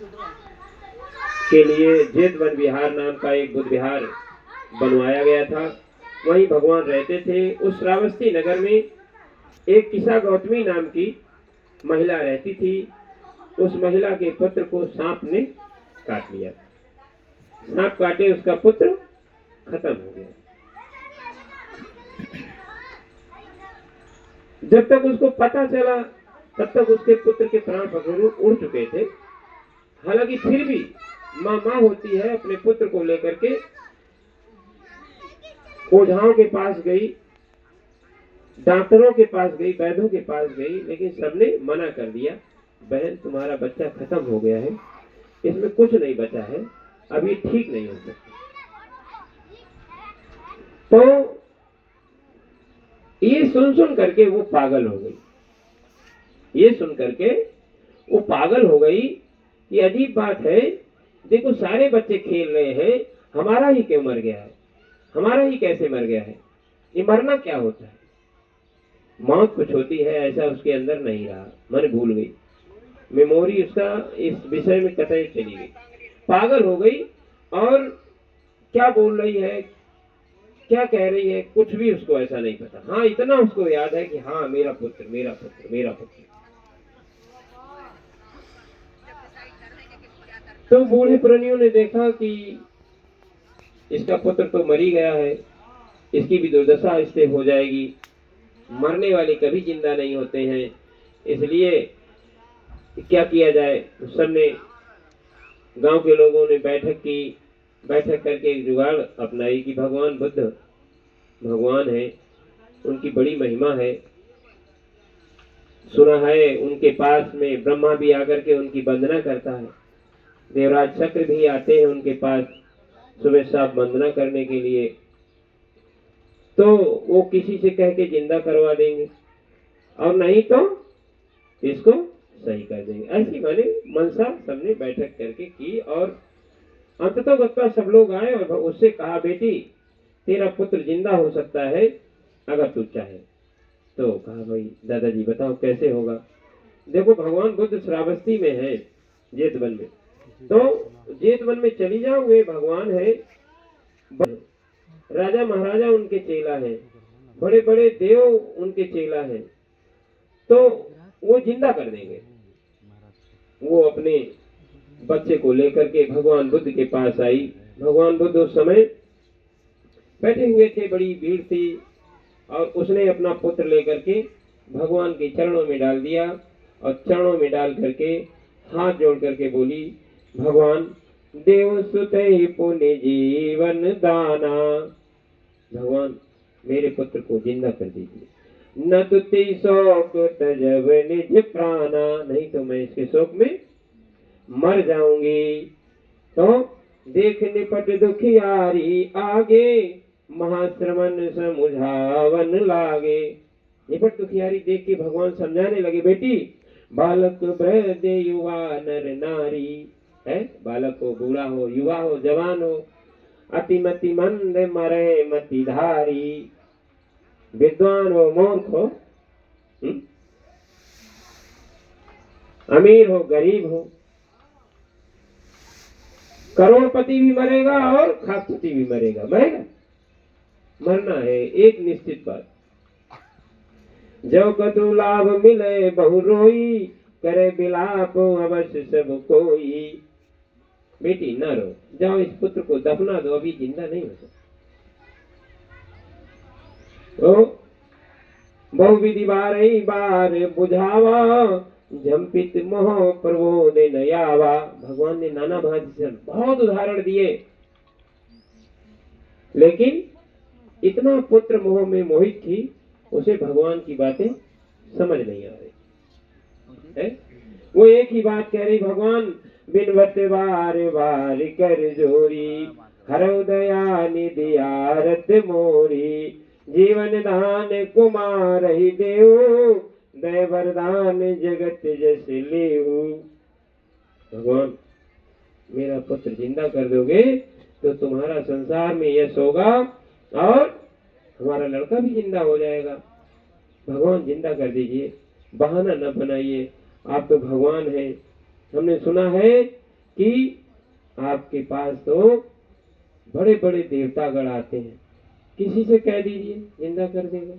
के लिए जेतवन विहार नाम का एक बुद्ध विहार बनवाया गया था। वहीं भगवान रहते थे। उस श्रावस्ती नगर में एक किसा गौतमी नाम की महिला रहती थी। उस महिला के पुत्र को सांप ने काट लिया। सांप काटे उसका पुत्र खत्म हो गया। जब तक उसको पता चला तब तक उसके पुत्र के प्राण पखेरु उड़ चुके थे। हालांकि फिर भी माँ होती है, अपने पुत्र को लेकर के ओझाओं के पास गई, डॉक्टरों के पास गई, वैद्यों के पास गई, लेकिन सबने मना कर दिया। बहन, तुम्हारा बच्चा खत्म हो गया है, इसमें कुछ नहीं बचा है, अभी ठीक नहीं हो सकता। तो ये सुन करके वो पागल हो गई। ये सुन करके वो पागल हो गई। ये अजीब बात है, देखो सारे बच्चे खेल रहे हैं, हमारा ही क्यों मर गया है, हमारा ही कैसे मर गया है, ये मरना क्या होता है, मौत कुछ होती है ऐसा उसके अंदर नहीं रहा। मन भूल गई, मेमोरी उसका इस विषय में कतई चली गई, पागल हो गई। और क्या बोल रही है, क्या कह रही है, कुछ भी उसको ऐसा नहीं पता। हाँ, इतना उसको याद है कि हाँ, मेरा पुत्र, मेरा पुत्र, मेरा पुत्र। तो बूढ़े पुरानियों ने देखा कि इसका पुत्र तो मर ही गया है, इसकी भी दुर्दशा इससे हो जाएगी, मरने वाले कभी जिंदा नहीं होते हैं, इसलिए क्या किया जाए। सबने, गांव के लोगों ने बैठक की। बैठक करके एक जुगाड़ अपनाई कि भगवान बुद्ध भगवान है, उनकी बड़ी महिमा है। सुना है उनके पास में ब्रह्मा भी आकर के उनकी वंदना करता है, देवराज चक्र भी आते हैं उनके पास सुबह शाम वंदना करने के लिए। तो वो किसी से कह के जिंदा करवा देंगे और नहीं तो इसको सही कर देंगे। ऐसी माने मनसा सबने बैठक करके की और अंततः सब लोग आए और उससे कहा, बेटी तेरा पुत्र जिंदा हो सकता है अगर तू चाहे तो। कहा, भाई दादाजी बताओ कैसे होगा। देखो भगवान बुद्ध श्रावस्ती में है, जेतवन में, तो जेतवन में चली जाओ, वे भगवान है, राजा महाराजा उनके चेला है, बड़े बड़े देव उनके चेला है, तो वो जिंदा कर देंगे। वो अपने बच्चे को लेकर के भगवान बुद्ध के पास आई। भगवान बुद्ध उस समय बैठे हुए थे, बड़ी भीड़ थी, और उसने अपना पुत्र लेकर के भगवान के चरणों में डाल दिया और चरणों में डाल करके हाथ जोड़ करके बोली, भगवान देव सुते पुण्य जीवन दाना, भगवान मेरे पुत्र को जिंदा कर दीजिए। न तुति शोक तजब निज प्राणा, नहीं तो मैं इसके शोक में मर जाऊंगी। तो देख निपट दुखियारी आगे, महाश्रमण समुझावन लागे। निपट दुखियारी देख के भगवान समझाने लगे, बेटी बालक वृद्ध युवा नर नारी है, बालक हो, बूढ़ा हो, युवा हो, जवान हो, अतिमति मंद मरे मति धारी, विद्वान हो, मूर्ख हो, अमीर हो, गरीब हो, करोड़पति भी मरेगा और खाकपति भी मरेगा, मरेगा, मरना है एक निश्चित बात। जो कतु लाभ मिले बहु रोई, करे बिलाप अवश्य सब कोई। बेटी न रो, जाओ इस पुत्र को दफना दो, अभी जिंदा नहीं हो सकता। तो बहुविधि बारही बार बुझावा, झंपित मोह प्रबोध नयावा। भगवान ने नाना भांति से बहुत उदाहरण दिए, लेकिन इतना पुत्र मोह में मोहित थी, उसे भगवान की बातें समझ नहीं आ रही है। वो एक ही बात कह रही, भगवान बिनवत बार बार कर जोरी, हरौ दया निधि आरत मोरी, जीवन दान कुमार ही देव, दय वरदान जगत जस लेहु। भगवान मेरा पुत्र जिंदा कर दोगे तो तुम्हारा संसार में यश होगा और हमारा लड़का भी जिंदा हो जाएगा। भगवान जिंदा कर दीजिए, बहाना न बनाइए, आप तो भगवान हैं। हमने सुना है कि आपके पास तो बड़े बड़े देवतागण आते हैं, किसी से कह दीजिए जिंदा कर देगा।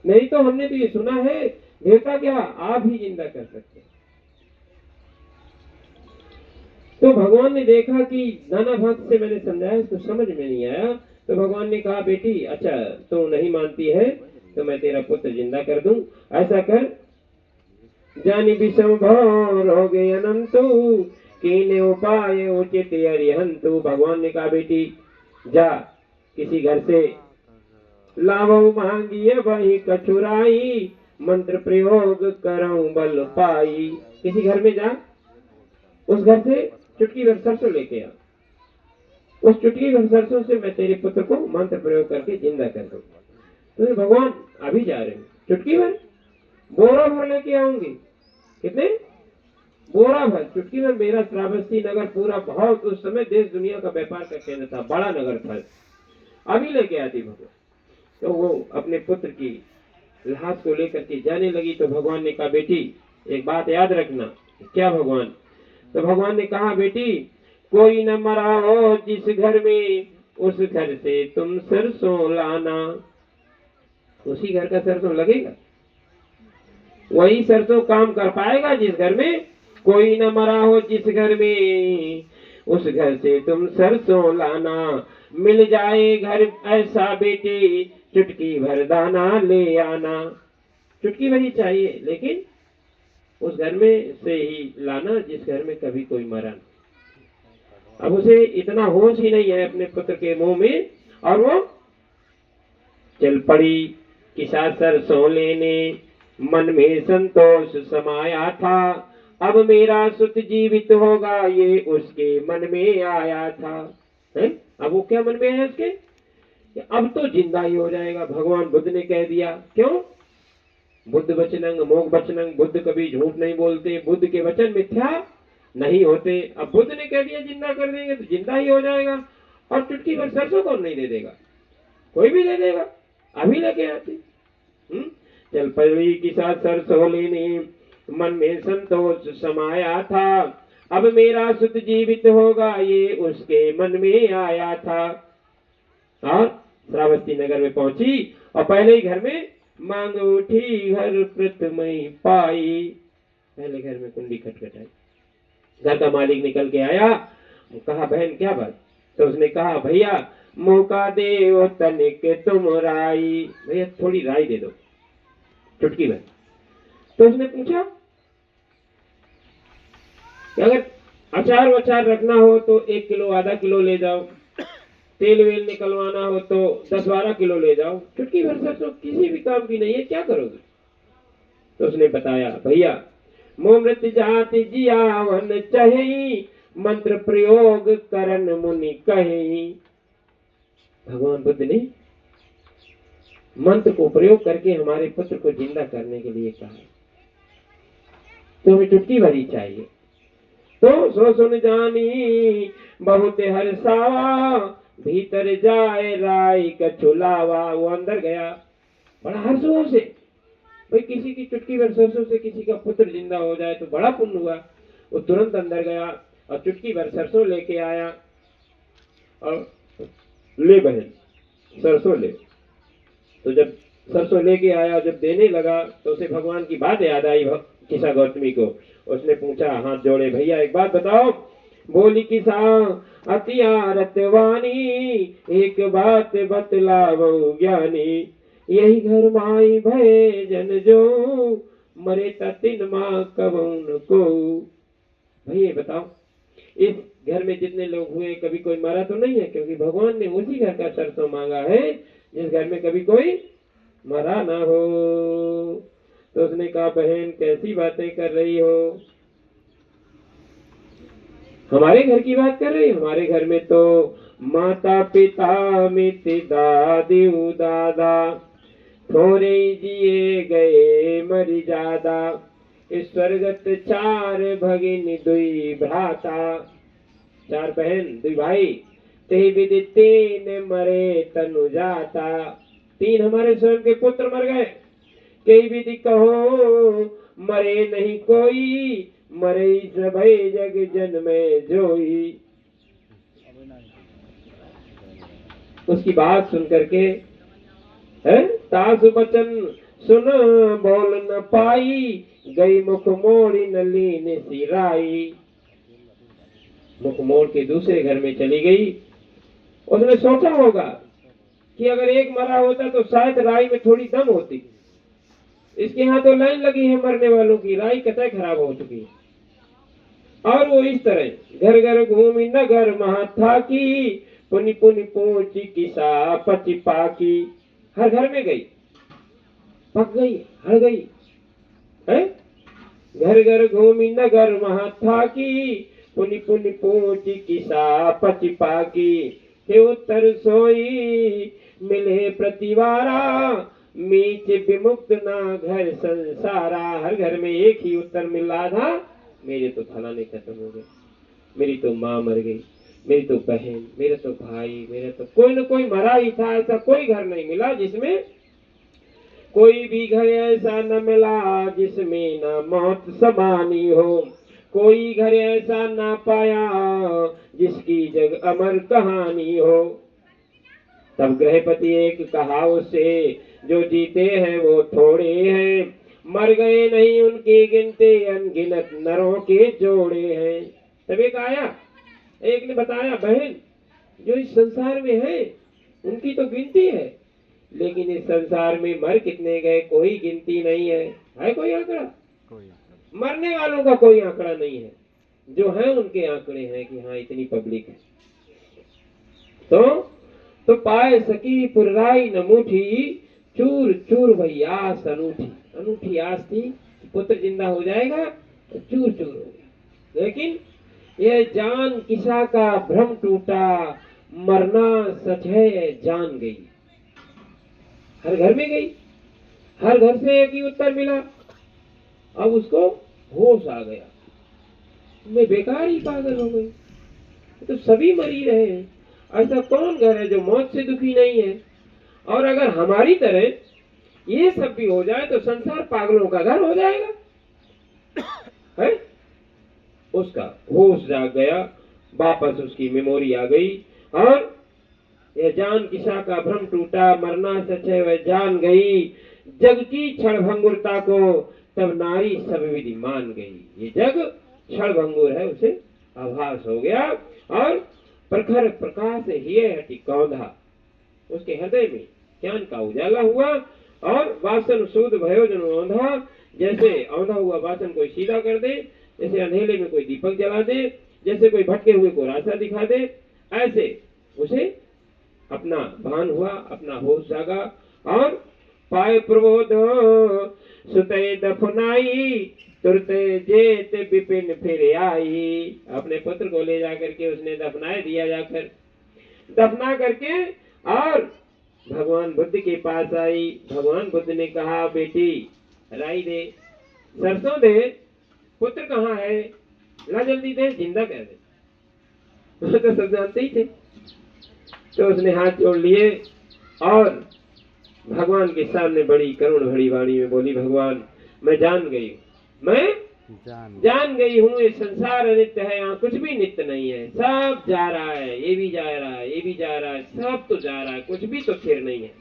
नहीं तो हमने तो ये सुना है देवता क्या आप ही जिंदा कर सकते हैं। तो भगवान ने देखा कि नाना भक्त से मैंने समझाया, इसको समझ में नहीं आया। तो भगवान ने कहा बेटी अच्छा तू नहीं मानती है तो मैं तेरा पुत्र जिंदा कर दूं। ऐसा कर, जानी विषम भव रोगे अनंतु कीने उपाय उचित अरिहंतु। भगवान ने कहा बेटी जा किसी घर से लावो मांगिए वही कछुराई, मंत्र प्रयोग करऊं बल पाई। किसी घर में जा, उस घर से चुटकी भर सरसों लेके आ, उस चुटकी भर सरसों से मैं तेरे पुत्र को मंत्र प्रयोग करके जिंदा कर दूं। तो भगवान अभी जा रहे हैं, चुटकी भर बोरा भर लेके आऊंगी। कितने? बोरा भर चुटकी भर। मेरा श्रावस्ती नगर पूरा बहुत उस समय देश दुनिया का व्यापार का केंद्र था, बड़ा नगर था। अभी लेके आती भगवान। तो वो अपने पुत्र की लाश को लेकर के जाने लगी। तो भगवान ने कहा बेटी एक बात याद रखना। क्या भगवान? तो भगवान ने कहा बेटी कोई न मरा हो जिस घर में, उस घर से तुम सरसों लाना। उसी घर का सरसों लगेगा, वही सरसों काम कर पाएगा जिस घर में कोई न मरा हो। जिस घर में उस घर से तुम सरसों लाना, मिल जाए घर ऐसा बेटी चुटकी भर दाना ले आना। चुटकी भर ही चाहिए लेकिन उस घर में से ही लाना जिस घर में कभी कोई मरा नहीं। अब उसे इतना होश ही नहीं है अपने पुत्र के मुंह में, और वो चल पड़ी किसा सरसों लेने, मन में संतोष समाया था। अब मेरा सुत जीवित होगा ये उसके मन में आया था। है? अब वो क्या मन में आया उसके? अब तो जिंदा ही हो जाएगा। भगवान बुद्ध ने कह दिया। क्यों? बुद्ध वचनंग मोग वचनंग, बुद्ध कभी झूठ नहीं बोलते, बुद्ध के वचन मिथ्या नहीं होते। अब बुद्ध ने कह दिया जिंदा कर देंगे तो जिंदा ही हो जाएगा। और चुटकी भर सरसों कौन नहीं दे देगा? कोई भी दे देगा। अभी लेके आती। चल पड़ी की साथ सरसों लेने, मन में संतोष समाया था। अब मेरा सुत जीवित होगा ये उसके मन में आया था। और श्रावस्ती नगर में पहुंची और पहले ही घर में मांग उठी घर प्रथमई पाई। पहले घर में कुंडी खटखटाई। घर का मालिक निकल के आया, कहा बहन क्या बात? तो उसने कहा भैया मौका दे तनिक तुम राई, भैया थोड़ी राई दे दो चुटकी भर। तो उसने पूछा कि अगर अचार वचार रखना हो तो 1 किलो आधा किलो ले जाओ, तेल वेल निकलवाना हो तो 10-12 किलो ले जाओ, चुटकी भर सरसों किसी भी काम की नहीं है, क्या करोगे? तो उसने बताया भैया मोमृत जाति जियावन चही, मंत्र प्रयोग करन मुनि कही। भगवान बुद्ध ने मंत्र को प्रयोग करके हमारे पुत्र को जिंदा करने के लिए कहा। तो हमें चुटकी भरी चाहिए। तो सो सुन जानी बहुत हर्षावा, भीतर जाए राई कछुलावा। वो अंदर गया बड़ा हर्ष हुआ उसे, भाई किसी की चुटकी भर सरसों से किसी का पुत्र जिंदा हो जाए तो बड़ा पुण्य हुआ। वो तुरंत अंदर गया और चुटकी भर सरसों लेके आया और ले बहन सरसों ले। तो जब सरसों लेके आया, जब देने लगा तो उसे भगवान की बात याद आई किसा गौतमी को। उसने पूछा हाथ जोड़े भैया एक बात बताओ। बोली किसा अतियारत वाणी, एक बात बतलावो ज्ञानी। यही घर माई भय जन जो, मरे तिन माँ कबून को। भैया बताओ इस घर में जितने लोग हुए कभी कोई मरा तो नहीं है? क्योंकि भगवान ने उसी घर का सरसों मांगा है जिस घर में कभी कोई मरा ना हो। तो उसने कहा बहन कैसी बातें कर रही हो? हमारे घर की बात कर रही? हमारे घर में तो माता पिता मित्र दादी दादा, थोड़े जिए गए मरी जादा। स्वर्गत 4 भगिनी 2 भ्राता। 4 बहन 2 भाई, ते विधि 3 मरे तनु जाता। 3 हमारे स्वयं के पुत्र मर गए। कई विधि कहो मरे नहीं कोई, मरई सबई जग जन में जोई। उसकी बात सुन करके है तासु बचन सुन बोल न पाई, गई मुख मोड़ी नलीन सिराई। मुख मोड़ के दूसरे घर में चली गई। उसने सोचा होगा कि अगर एक मरा होता तो शायद राई में थोड़ी दम होती। इसके यहाँ तो लाइन लगी है मरने वालों की, राई कतई खराब हो चुकी है। और वो इस तरह घर घर घूमी नगर महाथा की, पुनि पुनि पूछी किसा पची पाकी। हर घर में गई, पक गई, हड़ गई है। घर घर घूमी नगर महाथा की, पुनि पुनि पूछी किसा पची पाकी। हे उत्तर सोई मिले प्रतिवारा, मीच विमुक्त ना घर संसारा। हर घर में एक ही उत्तर मिल रहा था, मेरे तो फलाने खत्म हो गए, मेरी तो माँ मर गई, मेरी तो बहन, मेरा तो भाई, मेरा तो कोई न कोई मरा ही था। ऐसा कोई घर नहीं मिला जिसमें, कोई भी घर ऐसा न मिला जिसमें न मौत समानी हो। कोई घर ऐसा ना पाया जिसकी जग अमर कहानी हो। तब गृहपति एक कहा उससे, जो जीते हैं वो थोड़े हैं, मर गए नहीं उनके गिनते अनगिनत नरों के जोड़े हैं। तब एक आया, एक ने बताया, बहन जो इस संसार में है उनकी तो गिनती है, लेकिन इस संसार में मर कितने गए कोई गिनती नहीं है कोई आंकड़ा? मरने वालों का कोई आंकड़ा नहीं है, जो है उनके आंकड़े हैं कि हाँ इतनी पब्लिक है। तो पाए सकी पुरराई नमूठी, चूर चूर भई आस अनूठी। अनूठी आस थी कि पुत्र जिंदा हो जाएगा, तो चूर चूर हो गया। लेकिन यह जान किसा का भ्रम टूटा, मरना सच है जान गई। हर घर में गई, हर घर से एक ही उत्तर मिला। अब उसको होश आ गया, मैं बेकार ही पागल हो गई, तो सभी मरी रहे हैं। ऐसा कौन घर है जो मौत से दुखी नहीं है? और अगर हमारी तरह ये सब भी हो जाए तो संसार पागलों का घर हो जाएगा है? उसका होश जाग गया, वापस उसकी मेमोरी आ गई, और यह जान किसा का भ्रम टूटा, मरना सच है वह जान गई। जग की क्षणभंगुरता को तब नारी सब विधि मान गई। ये जग क्षणभंगुर है उसे आभास हो गया, और प्रखर प्रकाश हिये हटी कौंधा। उसके हृदय में ज्ञान का उजाला हुआ, और वासन सूद भयो जन औंधा। जैसे औंधा हुआ वासन कोई सीधा कर दे, जैसे अंधेरे में कोई दीपक जला दे, जैसे कोई भटके हुए को रास्ता दिखा दे, ऐसे उसे अपना भान हुआ, अपना होश जागा। और पाए प्रबोध सुते दफनाई, तुरते जेत विपिन फिर आई। अपने पुत्र को ले जाकर के उसने दफनाए दिया, जाकर दफना करके और भगवान बुद्ध के पास आई। भगवान बुद्ध ने कहा, बेटी राई दे, सरसों दे, पुत्र कहाँ है, ला जल्दी दे, जिंदा कर दे। वो तो सब जानते ही थे। तो उसने हाथ जोड़ लिए और भगवान के सामने बड़ी करुण भरी वाणी में बोली, भगवान मैं जान गई हूँ, मैं जान गई हूँ, ये संसार अनित्य है, यहाँ कुछ भी नित्य नहीं है, सब जा रहा है, ये भी जा रहा है, ये भी जा रहा है, सब तो जा रहा है, कुछ भी तो स्थिर नहीं है,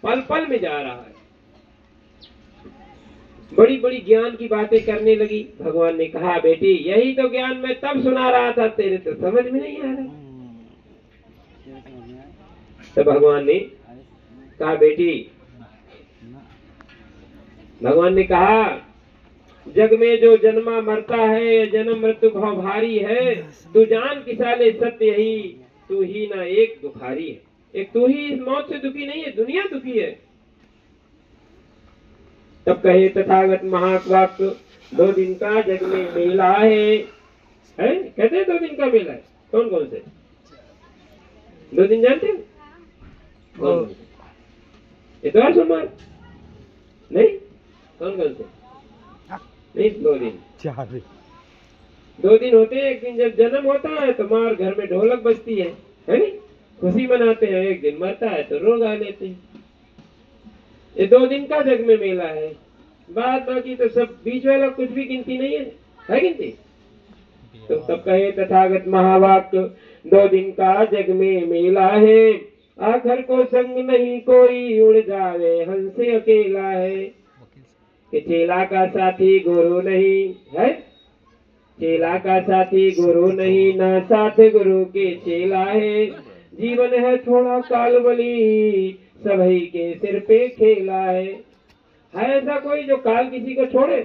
पल पल में जा रहा है। बड़ी बड़ी ज्ञान की बातें करने लगी। भगवान ने कहा, बेटी यही तो ज्ञान मैं तब सुना रहा था, तेरे तो समझ में नहीं आ रहा। तो भगवान ने कहा, बेटी, भगवान ने कहा, जग में जो जन्मा मरता है, जन्म मृत्यु भाव भारी है, तू जान किसाले सत्य ही, तू ही ना एक दुखारी है। एक तू ही इस मौत से दुखी नहीं है, दुनिया दुखी है। तब कहे तथागत महावाक्य, 2 दिन का जग में मेला है, कहते हैं 2 दिन का मेला है। कौन कौन से 2 दिन जानते हैं? कौन? इतवार सोमवार नहीं, कौन कौन से नहीं? 2 दिन, 2 दिन होते हैं। एक दिन जब जन्म होता है तो मार घर में ढोलक बजती है नहीं, खुशी मनाते हैं। एक दिन मरता है तो रोग आ लेते हैं। ये 2 दिन का जग में मेला है। बात बाकी तो सब बीच वाला कुछ भी गिनती नहीं है। है कि नहीं? तो तब कहे तथागत महावाक्य, 2 दिन का जग में मेला है, आखिर को संग नहीं कोई, उड़ जावे हंस अकेला है। कि चेला का साथी गुरु नहीं है, चेला का साथी गुरु नहीं, ना साथ गुरु के चेला है। जीवन है थोड़ा कालबली, सभी के सिर पे खेला है ऐसा कोई जो काल किसी को छोड़े?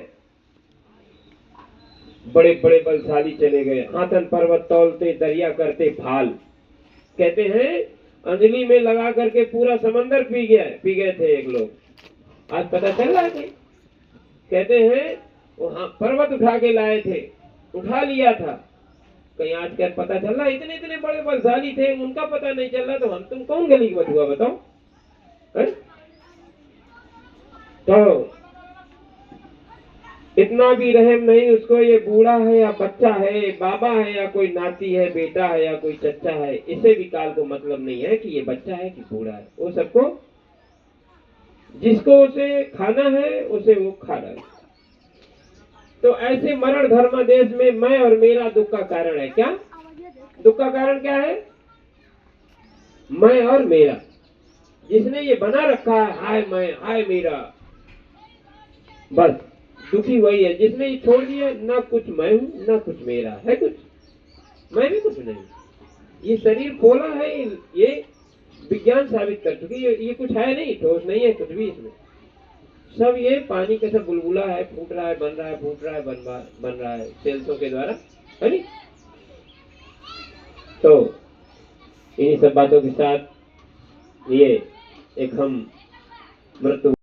बड़े बड़े बलशाली चले गए, हाथन पर्वत तौलते दरिया करते फाल। कहते हैं अंजलि में लगा करके पूरा समंदर पी गए थे एक लोग, आज पता चल रहा है। कहते हैं वहां पर्वत उठा के लाए थे, उठा लिया था, कहीं आज क्या पता चल रहा? इतने इतने बड़े बलशाली थे, उनका पता नहीं चल रहा, तो हम तुम कौन गली का बटुआ बताओ? तो इतना भी रहम नहीं उसको, ये बूढ़ा है या बच्चा है, बाबा है या कोई नाती है, बेटा है या कोई चच्चा है, इसे भी काल को मतलब नहीं है कि ये बच्चा है कि बूढ़ा है। वो सबको जिसको उसे खाना है उसे वो खा रहा है। तो ऐसे मरण धर्म देश में मैं और मेरा दुख का कारण है। क्या दुख का कारण क्या है? मैं और मेरा। जिसने ये बना रखा है हाय मैं हाय मेरा, बस दुखी वही है। जिसने ये छोड़ दिया, ना कुछ मैं हूं ना कुछ मेरा है, कुछ मैं भी कुछ नहीं। ये शरीर खोला है, ये विज्ञान साबित कर चुकी है, ये कुछ है नहीं, ठोस नहीं है कुछ भी इसमें। सब ये पानी का सब बुलबुला है, फूट रहा है, बन रहा है, फूट रहा है, बन रहा है सेल्सों के द्वारा, है नहीं? तो इन्हीं सब बातों के साथ ये एक हम मृत्यु